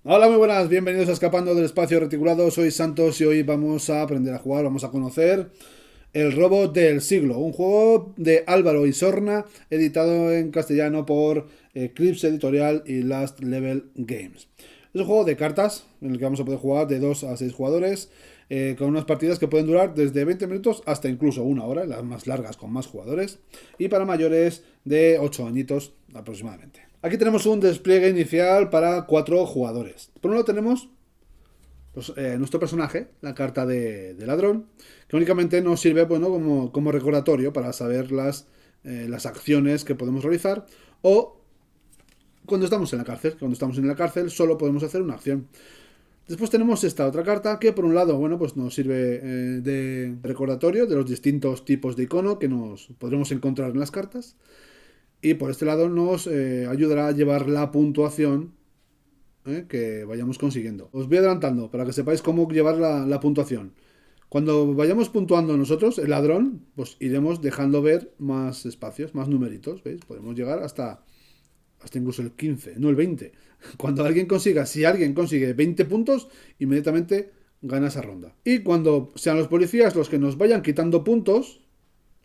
Hola, muy buenas, bienvenidos a Escapando del Espacio Reticulado. Soy Santos y hoy vamos a aprender a jugar, vamos a conocer El Robo del Siglo, un juego de Álvaro Isorna, editado en castellano por Eclipse Editorial y Last Level Games. Es un juego de cartas en el que vamos a poder jugar de 2 a 6 jugadores, con unas partidas que pueden durar desde 20 minutos hasta incluso una hora, las más largas con más jugadores, y para mayores de 8 añitos aproximadamente. Aquí tenemos un despliegue inicial para 4 jugadores. Por un lado tenemos pues, nuestro personaje, la carta de ladrón, que únicamente nos sirve bueno, como recordatorio para saber las acciones que podemos realizar, o cuando estamos en la cárcel. Cuando estamos en la cárcel solo podemos hacer una acción. Después tenemos esta otra carta que por un lado, bueno, pues nos sirve de recordatorio de los distintos tipos de icono que nos podremos encontrar en las cartas. Y por este lado nos ayudará a llevar la puntuación que vayamos consiguiendo. Os voy adelantando para que sepáis cómo llevar la puntuación. Cuando vayamos puntuando nosotros, el ladrón, pues iremos dejando ver más espacios, más numeritos, ¿veis? Podemos llegar hasta incluso el 15, no el 20. Cuando alguien consiga, si alguien consigue 20 puntos, inmediatamente gana esa ronda. Y cuando sean los policías los que nos vayan quitando puntos,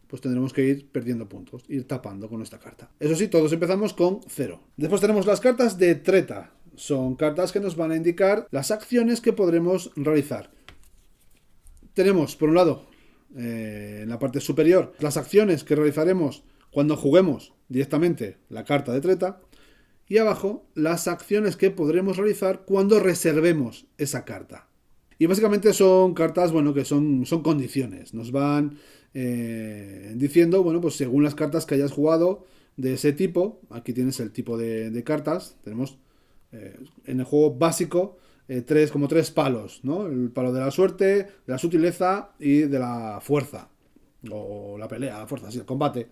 pues tendremos que ir perdiendo puntos, ir tapando con esta carta. Eso sí, todos empezamos con 0. Después tenemos las cartas de treta. Son cartas que nos van a indicar las acciones que podremos realizar. Tenemos, por un lado, en la parte superior, las acciones que realizaremos cuando juguemos directamente la carta de treta. Y abajo, las acciones que podremos realizar cuando reservemos esa carta. Y básicamente son cartas, bueno, que son condiciones. Nos van diciendo, bueno, pues según las cartas que hayas jugado de ese tipo, aquí tienes el tipo de cartas. Tenemos en el juego básico como tres palos, ¿no? El palo de la suerte, de la sutileza y de la fuerza. O la pelea, la fuerza, sí, el combate.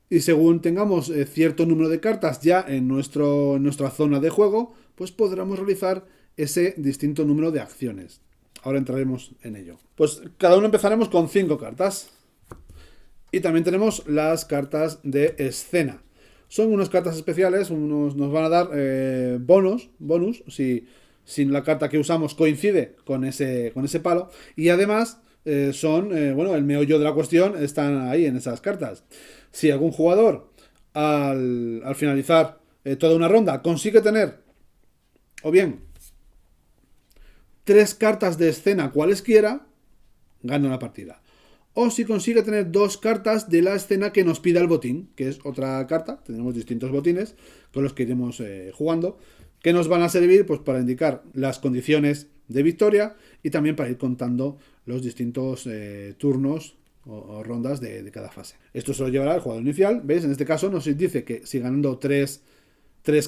Y según tengamos cierto número de cartas ya en nuestra zona de juego, pues podremos realizar ese distinto número de acciones. Ahora entraremos en ello. Pues cada uno empezaremos con 5 cartas. Y también tenemos las cartas de escena. Son unas cartas especiales, nos van a dar bonus, si la carta que usamos coincide con ese palo. Y además bueno, el meollo de la cuestión están ahí en esas cartas. Si algún jugador al finalizar toda una ronda consigue tener, o bien, 3 cartas de escena cualesquiera, gana la partida. O si consigue tener 2 cartas de la escena que nos pida el botín, que es otra carta. Tenemos distintos botines con los que iremos jugando, que nos van a servir pues, para indicar las condiciones de victoria y también para ir contando los distintos turnos o rondas de cada fase. Esto se lo llevará el jugador inicial. ¿Veis? En este caso nos dice que si ganando 3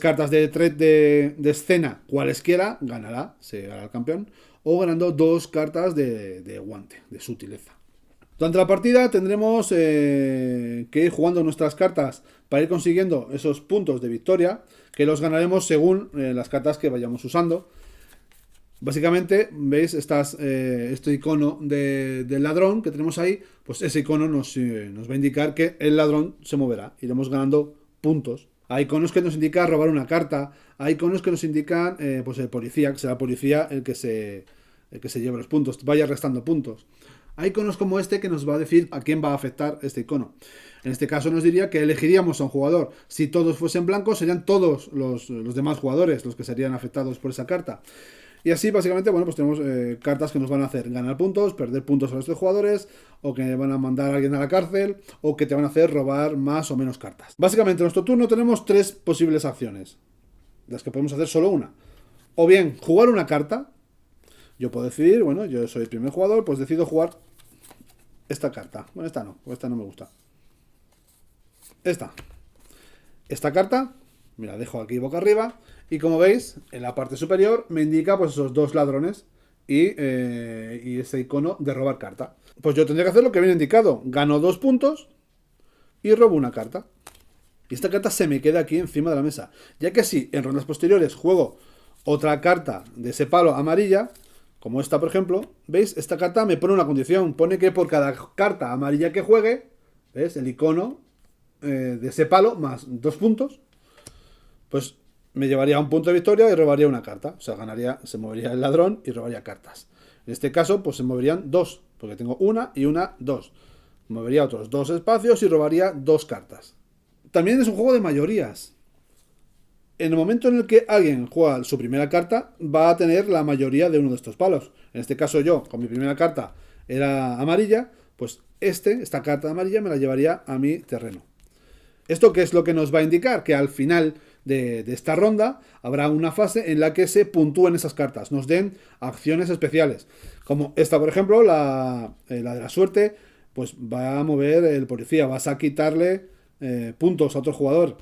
cartas de escena cualesquiera, ganará, se hará el campeón. O ganando 2 cartas de guante, de sutileza. Durante la partida tendremos que ir jugando nuestras cartas para ir consiguiendo esos puntos de victoria, que los ganaremos según las cartas que vayamos usando. Básicamente, ¿veis? Este icono del ladrón que tenemos ahí, pues ese icono nos va a indicar que el ladrón se moverá. Iremos ganando puntos. Hay iconos que nos indican robar una carta. Hay iconos que nos indican pues el policía, que será el policía el que se lleve los puntos, vaya restando puntos. Hay iconos como este que nos va a decir a quién va a afectar este icono. En este caso nos diría que elegiríamos a un jugador. Si todos fuesen blancos, serían todos los demás jugadores los que serían afectados por esa carta. Y así, básicamente, bueno, pues tenemos cartas que nos van a hacer ganar puntos, perder puntos a los jugadores, o que van a mandar a alguien a la cárcel, o que te van a hacer robar más o menos cartas. Básicamente, en nuestro turno tenemos 3 posibles acciones, de las que podemos hacer solo una. O bien, jugar una carta. Yo puedo decidir, bueno, yo soy el primer jugador, pues decido jugar esta carta. Bueno, esta no me gusta. Esta carta, me la dejo aquí boca arriba. Y como veis, en la parte superior me indica pues esos 2 ladrones y ese icono de robar carta. Pues yo tendría que hacer lo que viene indicado. Gano 2 puntos y robo una carta. Y esta carta se me queda aquí encima de la mesa. Ya que si en rondas posteriores juego otra carta de ese palo amarilla, como esta por ejemplo, ¿veis? Esta carta me pone una condición. Pone que por cada carta amarilla que juegue, ¿ves? El icono de ese palo más 2 puntos, pues me llevaría a un punto de victoria y robaría una carta. O sea, ganaría, se movería el ladrón y robaría cartas. En este caso, pues se moverían dos, porque tengo una y una, dos. Movería otros dos espacios y robaría dos cartas. También es un juego de mayorías. En el momento en el que alguien juega su primera carta, va a tener la mayoría de uno de estos palos. En este caso yo, con mi primera carta era amarilla, pues esta carta amarilla me la llevaría a mi terreno. ¿Esto qué es lo que nos va a indicar? Que al final de esta ronda habrá una fase en la que se puntúen esas cartas, nos den acciones especiales. Como esta, por ejemplo, la de la suerte, pues va a mover el policía, vas a quitarle puntos a otro jugador.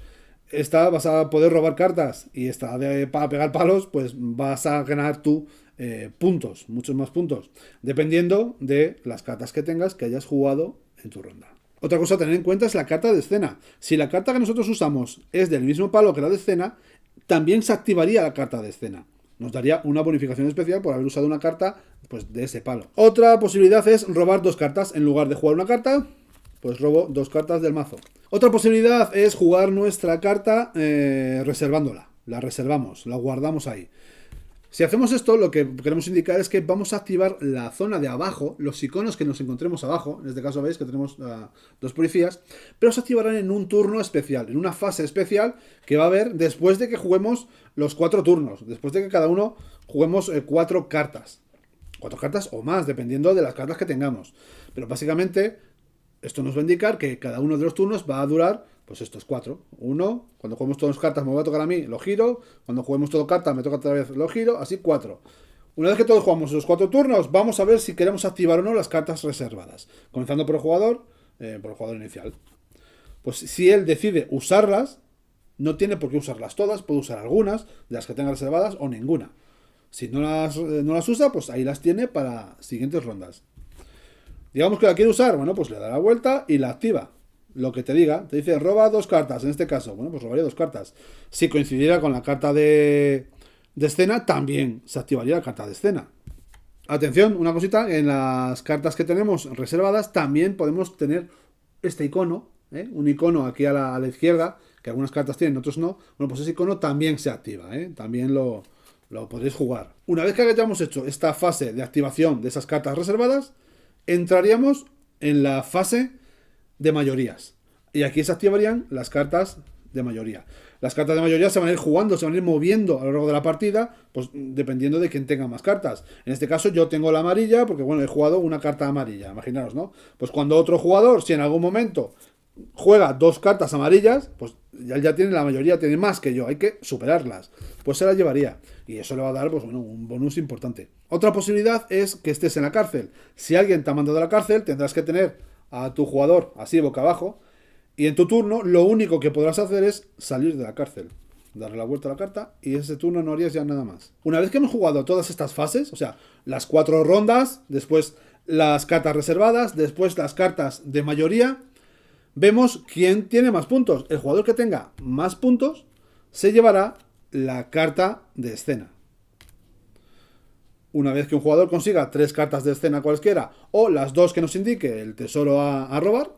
Esta vas a poder robar cartas y esta para pegar palos, pues vas a ganar tú puntos, muchos más puntos, dependiendo de las cartas que tengas que hayas jugado en tu ronda. Otra cosa a tener en cuenta es la carta de escena. Si la carta que nosotros usamos es del mismo palo que la de escena, también se activaría la carta de escena. Nos daría una bonificación especial por haber usado una carta pues, de ese palo. Otra posibilidad es robar dos cartas. En lugar de jugar una carta, pues robo dos cartas del mazo. Otra posibilidad es jugar nuestra carta reservándola. La reservamos, la guardamos ahí. Si hacemos esto, lo que queremos indicar es que vamos a activar la zona de abajo, los iconos que nos encontremos abajo. En este caso veis que tenemos dos policías, pero se activarán en un turno especial, en una fase especial que va a haber después de que juguemos los 4 turnos, después de que cada uno juguemos 4 cartas. 4 cartas o más, dependiendo de las cartas que tengamos. Pero básicamente esto nos va a indicar que cada uno de los turnos va a durar pues estos 4. Uno, cuando juguemos todas cartas me va a tocar a mí, lo giro. Cuando juguemos todo cartas me toca otra vez, lo giro. Así 4. Una vez que todos jugamos los 4 turnos, vamos a ver si queremos activar o no las cartas reservadas. Comenzando por el jugador inicial. Pues si él decide usarlas, no tiene por qué usarlas todas, puede usar algunas de las que tenga reservadas o ninguna. Si no las usa, pues ahí las tiene para siguientes rondas. Digamos que la quiere usar, bueno, pues le da la vuelta y la activa. Lo que te diga, te dice roba 2 cartas, en este caso, bueno, pues robaría 2 cartas. Si coincidiera con la carta de escena, también se activaría la carta de escena. Atención, una cosita, en las cartas que tenemos reservadas también podemos tener este icono, un icono aquí a la izquierda, que algunas cartas tienen, otros no. Bueno, pues ese icono también se activa, también lo podréis jugar. Una vez que hayamos hecho esta fase de activación de esas cartas reservadas, entraríamos en la fase de mayorías. Y aquí se activarían las cartas de mayoría. Las cartas de mayoría se van a ir jugando, se van a ir moviendo a lo largo de la partida, pues dependiendo de quién tenga más cartas. En este caso yo tengo la amarilla, porque bueno, he jugado una carta amarilla, imaginaros, ¿no? Pues cuando otro jugador, si en algún momento juega 2 cartas amarillas, pues ya tiene la mayoría, tiene más que yo, hay que superarlas. Pues se las llevaría. Y eso le va a dar, pues bueno, un bonus importante. Otra posibilidad es que estés en la cárcel. Si alguien te ha mandado a la cárcel, tendrás que tener a tu jugador así boca abajo y en tu turno lo único que podrás hacer es salir de la cárcel, darle la vuelta a la carta y ese turno no harías ya nada más. Una vez que hemos jugado todas estas fases, o sea, las 4 rondas, después las cartas reservadas, después las cartas de mayoría, vemos quién tiene más puntos. El jugador que tenga más puntos se llevará la carta de escena. Una vez que un jugador consiga 3 cartas de escena cualquiera o las 2 que nos indique el tesoro a robar,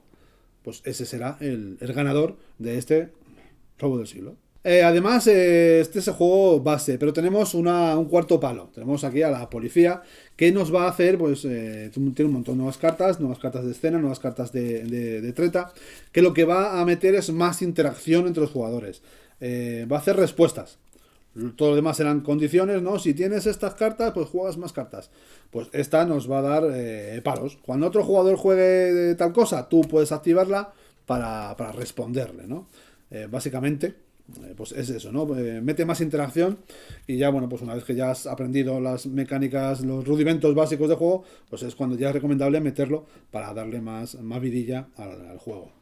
pues ese será el ganador de este robo del siglo. Además, este es el juego base, pero tenemos un cuarto palo. Tenemos aquí a la policía que nos va a hacer, pues, tiene un montón de nuevas cartas de escena, nuevas cartas de treta, que lo que va a meter es más interacción entre los jugadores. Va a hacer respuestas. Todo lo demás serán condiciones, ¿no? Si tienes estas cartas, pues juegas más cartas. Pues esta nos va a dar palos. Cuando otro jugador juegue tal cosa, tú puedes activarla para responderle, ¿no? Básicamente, pues es eso, ¿no? Mete más interacción y ya, bueno, pues una vez que ya has aprendido las mecánicas, los rudimentos básicos de juego, pues es cuando ya es recomendable meterlo para darle más vidilla al juego.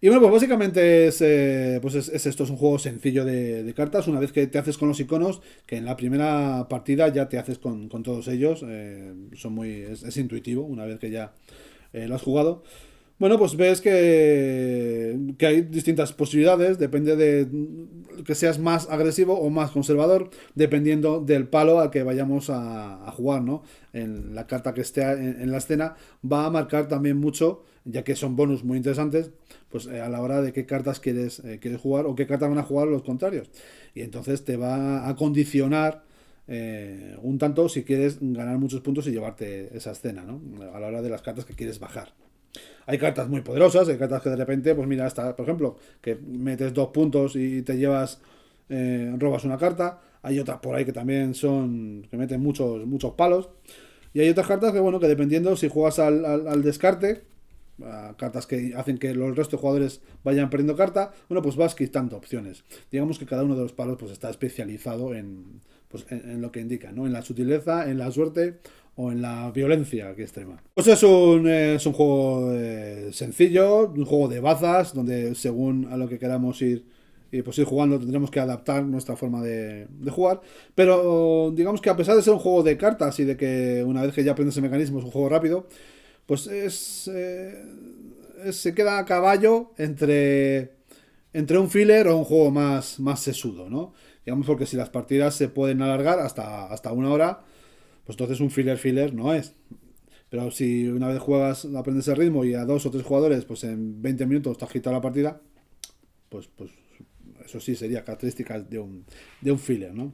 Y bueno, pues básicamente es esto, es un juego sencillo de cartas. Una vez que te haces con los iconos, que en la primera partida ya te haces con todos ellos, es intuitivo una vez que ya lo has jugado. Bueno, pues ves que hay distintas posibilidades, depende de que seas más agresivo o más conservador, dependiendo del palo al que vayamos a jugar, ¿no? En la carta que esté en la escena va a marcar también mucho ya que son bonus muy interesantes, pues a la hora de qué cartas quieres jugar o qué cartas van a jugar los contrarios. Y entonces te va a condicionar un tanto si quieres ganar muchos puntos y llevarte esa escena, ¿no? A la hora de las cartas que quieres bajar. Hay cartas muy poderosas, hay cartas que de repente, pues mira, hasta, por ejemplo, que metes 2 puntos y te llevas, robas una carta. Hay otras por ahí que también son, que meten muchos palos. Y hay otras cartas que, bueno, que dependiendo si juegas al descarte, a cartas que hacen que los restos de jugadores vayan perdiendo carta, bueno, pues vas quitando opciones. Digamos que cada uno de los palos pues está especializado en lo que indica, ¿no? En la sutileza, en la suerte o en la violencia que extrema. Pues es un juego sencillo, un juego de bazas, donde según a lo que queramos ir jugando tendremos que adaptar nuestra forma de jugar, pero digamos que a pesar de ser un juego de cartas y de que una vez que ya aprendes el mecanismo es un juego rápido, pues se queda a caballo entre un filler o un juego más sesudo, ¿no? Digamos porque si las partidas se pueden alargar hasta 1 hora, pues entonces un filler no es. Pero si una vez juegas, aprendes el ritmo y a 2 o 3 jugadores, pues en 20 minutos te has quitado la partida, pues eso sí sería características de un filler, ¿no?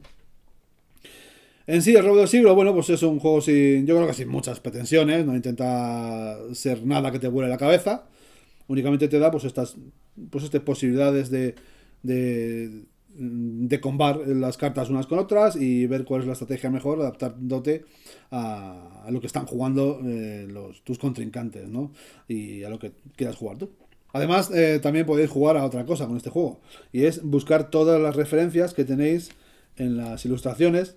En sí, el robo del siglo, bueno, pues es un juego yo creo que sin muchas pretensiones, no intenta ser nada que te vuele la cabeza, únicamente te da estas posibilidades de combar las cartas unas con otras y ver cuál es la estrategia mejor, adaptándote a lo que están jugando tus contrincantes, ¿no? Y a lo que quieras jugar tú. Además, también podéis jugar a otra cosa con este juego, y es buscar todas las referencias que tenéis en las ilustraciones,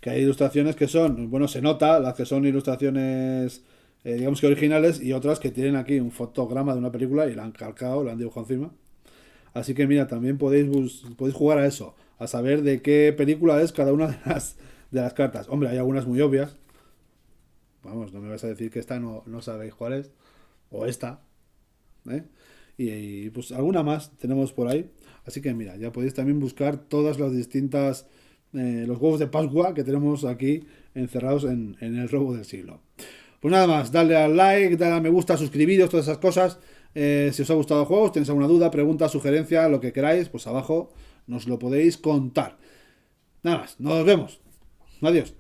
que hay ilustraciones que son, bueno, se nota las que son ilustraciones, digamos que originales, y otras que tienen aquí un fotograma de una película y la han calcado, la han dibujado encima. Así que mira, también podéis jugar a eso, a saber de qué película es cada una de las cartas. Hombre, hay algunas muy obvias. Vamos, no me vas a decir que esta no sabéis cuál es. O esta. ¿Eh? Pues alguna más tenemos por ahí. Así que mira, ya podéis también buscar todas las distintas los huevos de Pascua que tenemos aquí encerrados en el robo del siglo. Pues nada más, dale al like, dale a me gusta, suscribiros, todas esas cosas. Si os ha gustado el juego, tenéis alguna duda, pregunta, sugerencia, lo que queráis, pues abajo nos lo podéis contar. Nada más, nos vemos. Adiós.